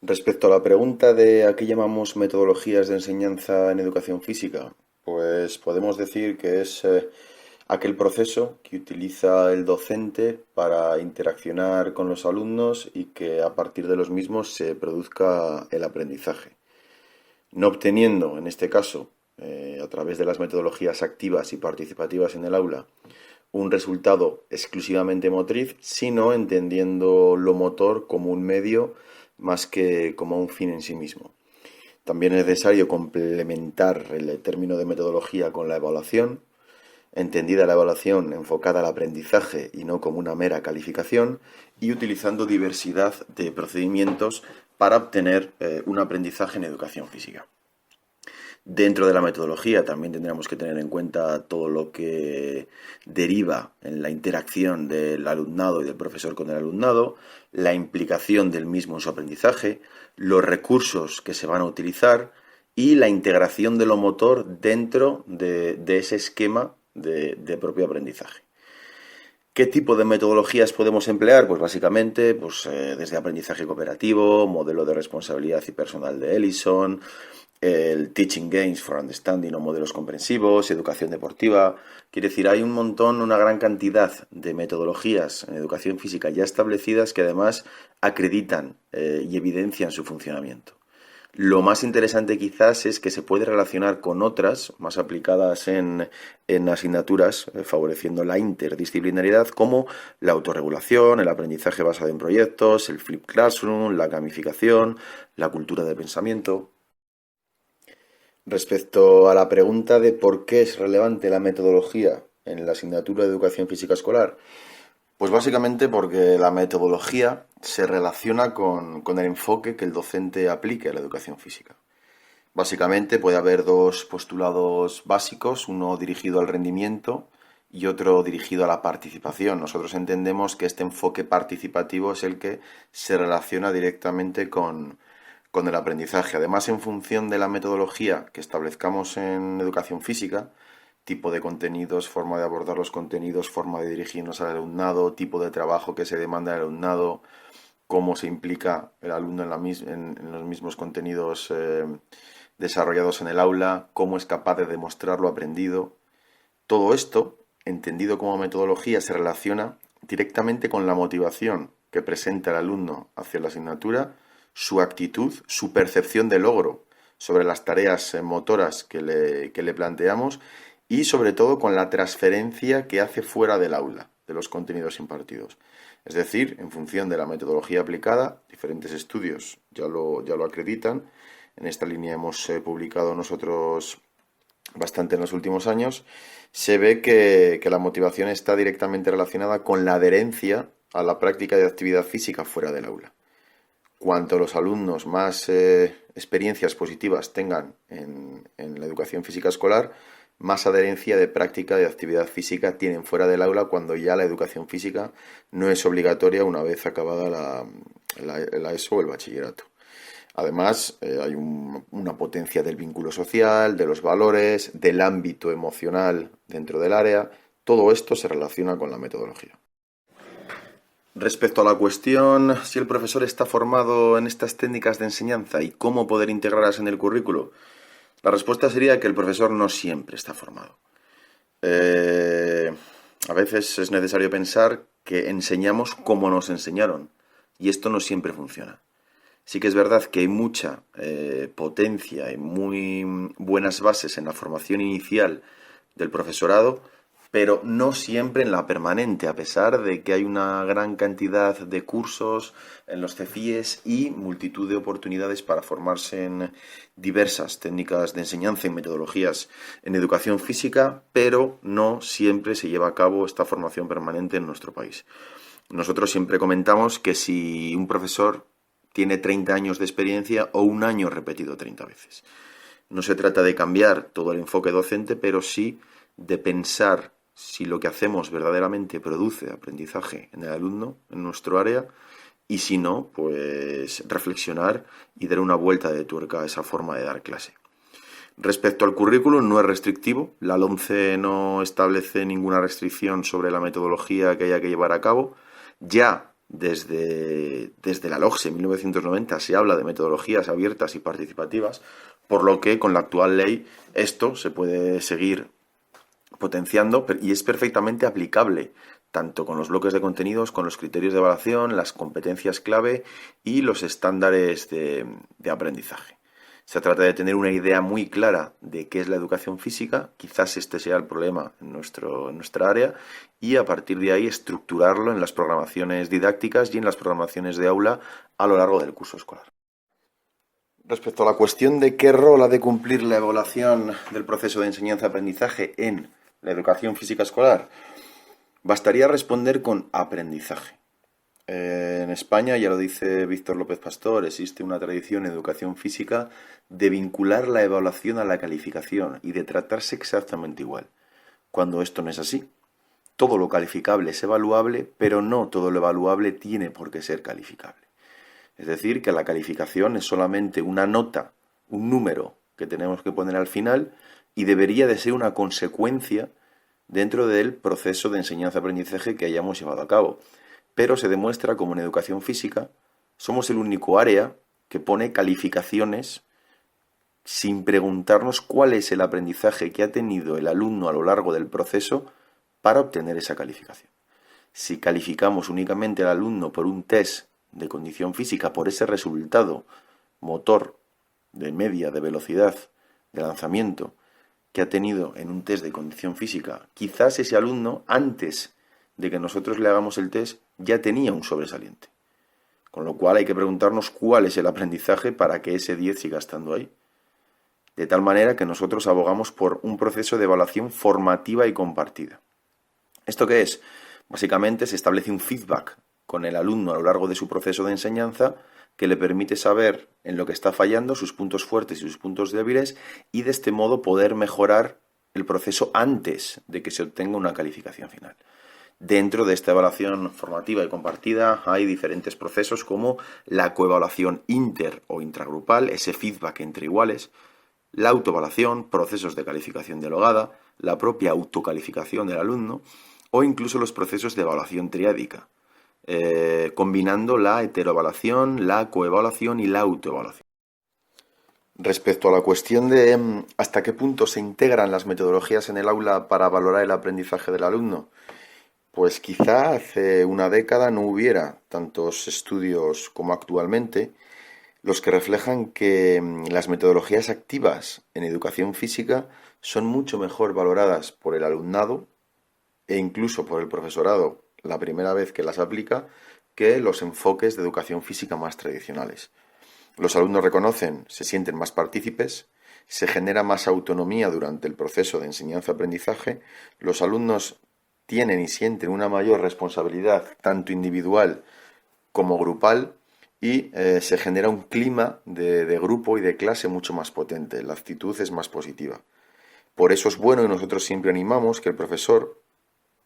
Respecto a la pregunta de a qué llamamos metodologías de enseñanza en educación física, pues podemos decir que es aquel proceso que utiliza el docente para interaccionar con los alumnos y que a partir de los mismos se produzca el aprendizaje. No obteniendo, en este caso, a través de las metodologías activas y participativas en el aula, un resultado exclusivamente motriz, sino entendiendo lo motor como un medio más que como un fin en sí mismo. También es necesario complementar el término de metodología con la evaluación, entendida la evaluación enfocada al aprendizaje y no como una mera calificación, y utilizando diversidad de procedimientos para obtener un aprendizaje en educación física. Dentro de la metodología también tendríamos que tener en cuenta todo lo que deriva en la interacción del alumnado y del profesor con el alumnado, la implicación del mismo en su aprendizaje, los recursos que se van a utilizar y la integración de lo motor dentro de ese esquema de propio aprendizaje. ¿Qué tipo de metodologías podemos emplear? Pues básicamente desde aprendizaje cooperativo, modelo de responsabilidad y personal de Ellison, el Teaching Games for Understanding o modelos comprensivos, educación deportiva. Quiere decir, hay un montón, una gran cantidad de metodologías en educación física ya establecidas que además acreditan y evidencian su funcionamiento. Lo más interesante quizás es que se puede relacionar con otras más aplicadas en asignaturas, favoreciendo la interdisciplinariedad, como la autorregulación, el aprendizaje basado en proyectos, el flip classroom, la gamificación, la cultura de pensamiento. Respecto a la pregunta de por qué es relevante la metodología en la asignatura de educación física escolar, pues básicamente porque la metodología se relaciona con el enfoque que el docente aplique a la educación física. Básicamente puede haber dos postulados básicos, uno dirigido al rendimiento y otro dirigido a la participación. Nosotros entendemos que este enfoque participativo es el que se relaciona directamente con el aprendizaje. Además, en función de la metodología que establezcamos en educación física, tipo de contenidos, forma de abordar los contenidos, forma de dirigirnos al alumnado, tipo de trabajo que se demanda del alumnado, cómo se implica el alumno en los mismos contenidos desarrollados en el aula, cómo es capaz de demostrar lo aprendido. Todo esto, entendido como metodología, se relaciona directamente con la motivación que presenta el alumno hacia la asignatura, su actitud, su percepción de logro sobre las tareas motoras que le planteamos y sobre todo con la transferencia que hace fuera del aula de los contenidos impartidos. Es decir, en función de la metodología aplicada, diferentes estudios ya lo acreditan. En esta línea hemos publicado nosotros bastante en los últimos años. Se ve que la motivación está directamente relacionada con la adherencia a la práctica de actividad física fuera del aula. Cuanto los alumnos más experiencias positivas tengan en la educación física escolar, más adherencia de práctica de actividad física tienen fuera del aula cuando ya la educación física no es obligatoria una vez acabada la ESO o el bachillerato. Además, hay una potencia del vínculo social, de los valores, del ámbito emocional dentro del área. Todo esto se relaciona con la metodología. Respecto a la cuestión si el profesor está formado en estas técnicas de enseñanza y cómo poder integrarlas en el currículo, la respuesta sería que el profesor no siempre está formado. A veces es necesario pensar que enseñamos como nos enseñaron y esto no siempre funciona. Sí que es verdad que hay mucha potencia y muy buenas bases en la formación inicial del profesorado, pero no siempre en la permanente, a pesar de que hay una gran cantidad de cursos en los CEFIES y multitud de oportunidades para formarse en diversas técnicas de enseñanza y metodologías en educación física, pero no siempre se lleva a cabo esta formación permanente en nuestro país. Nosotros siempre comentamos que si un profesor tiene 30 años de experiencia o un año repetido 30 veces. No se trata de cambiar todo el enfoque docente, pero sí de pensar si lo que hacemos verdaderamente produce aprendizaje en el alumno, en nuestro área, y si no, pues reflexionar y dar una vuelta de tuerca a esa forma de dar clase. Respecto al currículum, no es restrictivo. La LOMCE no establece ninguna restricción sobre la metodología que haya que llevar a cabo. Ya desde la LOGSE 1990 se habla de metodologías abiertas y participativas, por lo que con la actual ley esto se puede seguir potenciando y es perfectamente aplicable tanto con los bloques de contenidos, con los criterios de evaluación, las competencias clave y los estándares de aprendizaje. Se trata de tener una idea muy clara de qué es la educación física, quizás este sea el problema en nuestra área, y a partir de ahí estructurarlo en las programaciones didácticas y en las programaciones de aula a lo largo del curso escolar. Respecto a la cuestión de qué rol ha de cumplir la evaluación del proceso de enseñanza-aprendizaje en la educación física escolar, bastaría responder con aprendizaje. En España, ya lo dice Víctor López Pastor, existe una tradición en educación física de vincular la evaluación a la calificación y de tratarse exactamente igual, cuando esto no es así. Todo lo calificable es evaluable, pero no todo lo evaluable tiene por qué ser calificable. Es decir, que la calificación es solamente una nota, un número que tenemos que poner al final y debería de ser una consecuencia dentro del proceso de enseñanza-aprendizaje que hayamos llevado a cabo. Pero se demuestra como en educación física somos el único área que pone calificaciones sin preguntarnos cuál es el aprendizaje que ha tenido el alumno a lo largo del proceso para obtener esa calificación. Si calificamos únicamente al alumno por un test de condición física, por ese resultado motor, de media, de velocidad, de lanzamiento, que ha tenido en un test de condición física, quizás ese alumno, antes de que nosotros le hagamos el test, ya tenía un sobresaliente. Con lo cual hay que preguntarnos cuál es el aprendizaje para que ese 10 siga estando ahí. De tal manera que nosotros abogamos por un proceso de evaluación formativa y compartida. ¿Esto qué es? Básicamente se establece un feedback con el alumno a lo largo de su proceso de enseñanza que le permite saber en lo que está fallando, sus puntos fuertes y sus puntos débiles, y de este modo poder mejorar el proceso antes de que se obtenga una calificación final. Dentro de esta evaluación formativa y compartida hay diferentes procesos como la coevaluación inter o intragrupal, ese feedback entre iguales, la autoevaluación, procesos de calificación dialogada, la propia autocalificación del alumno o incluso los procesos de evaluación triádica, combinando la heteroevaluación, la coevaluación y la autoevaluación. Respecto a la cuestión de hasta qué punto se integran las metodologías en el aula para valorar el aprendizaje del alumno, pues quizá hace una década no hubiera tantos estudios como actualmente, los que reflejan que las metodologías activas en educación física son mucho mejor valoradas por el alumnado e incluso por el profesorado la primera vez que las aplica que los enfoques de educación física más tradicionales. Los alumnos reconocen, se sienten más partícipes, se genera más autonomía durante el proceso de enseñanza-aprendizaje, los alumnos tienen y sienten una mayor responsabilidad tanto individual como grupal y se genera un clima de grupo y de clase mucho más potente, la actitud es más positiva. Por eso es bueno y nosotros siempre animamos que el profesor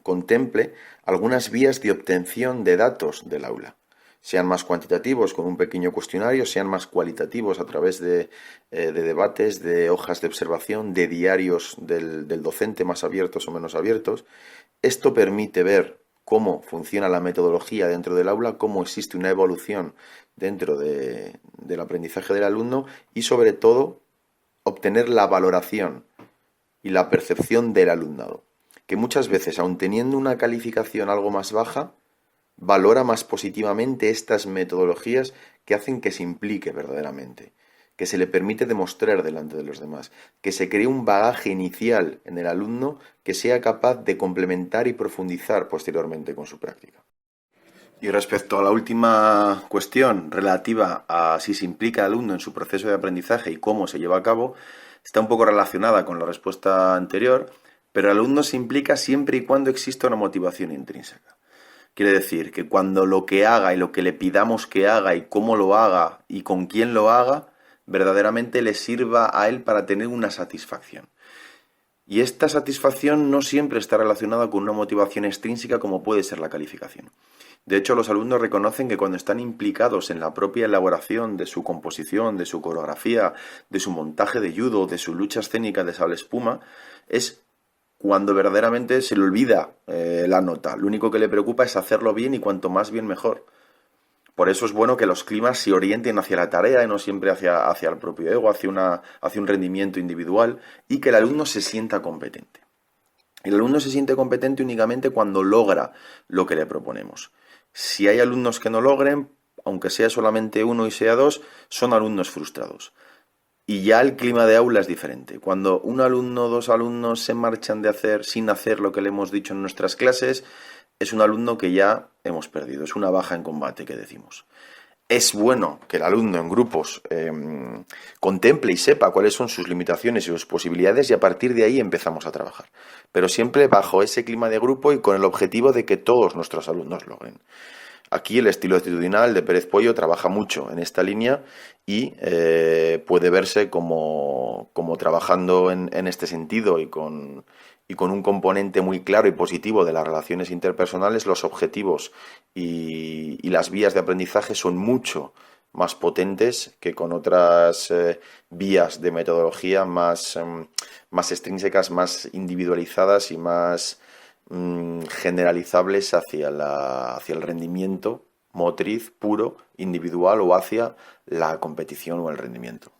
contemple algunas vías de obtención de datos del aula, sean más cuantitativos con un pequeño cuestionario, sean más cualitativos a través de debates, de hojas de observación, de diarios del docente más abiertos o menos abiertos. Esto permite ver cómo funciona la metodología dentro del aula, cómo existe una evolución dentro del aprendizaje del alumno y sobre todo obtener la valoración y la percepción del alumnado, que muchas veces, aun teniendo una calificación algo más baja, valora más positivamente estas metodologías que hacen que se implique verdaderamente, que se le permite demostrar delante de los demás, que se cree un bagaje inicial en el alumno que sea capaz de complementar y profundizar posteriormente con su práctica. Y respecto a la última cuestión relativa a si se implica al alumno en su proceso de aprendizaje y cómo se lleva a cabo, está un poco relacionada con la respuesta anterior, pero el alumno se implica siempre y cuando exista una motivación intrínseca. Quiere decir que cuando lo que haga y lo que le pidamos que haga y cómo lo haga y con quién lo haga, verdaderamente le sirva a él para tener una satisfacción. Y esta satisfacción no siempre está relacionada con una motivación extrínseca como puede ser la calificación. De hecho, los alumnos reconocen que cuando están implicados en la propia elaboración de su composición, de su coreografía, de su montaje de judo, de su lucha escénica de sable espuma, es cuando verdaderamente se le olvida la nota. Lo único que le preocupa es hacerlo bien y cuanto más bien mejor. Por eso es bueno que los climas se orienten hacia la tarea y no siempre hacia el propio ego, hacia un rendimiento individual y que el alumno se sienta competente. El alumno se siente competente únicamente cuando logra lo que le proponemos. Si hay alumnos que no logren, aunque sea solamente uno y sea dos, son alumnos frustrados. Y ya el clima de aula es diferente. Cuando un alumno o dos alumnos se marchan sin hacer lo que le hemos dicho en nuestras clases, es un alumno que ya hemos perdido, es una baja en combate que decimos. Es bueno que el alumno en grupos contemple y sepa cuáles son sus limitaciones y sus posibilidades y a partir de ahí empezamos a trabajar. Pero siempre bajo ese clima de grupo y con el objetivo de que todos nuestros alumnos logren. Aquí el estilo actitudinal de Pérez Pollo trabaja mucho en esta línea y puede verse como trabajando en este sentido y con un componente muy claro y positivo de las relaciones interpersonales, los objetivos y las vías de aprendizaje son mucho más potentes que con otras vías de metodología más extrínsecas, más individualizadas y más generalizables hacia el rendimiento motriz puro, individual o hacia la competición o el rendimiento.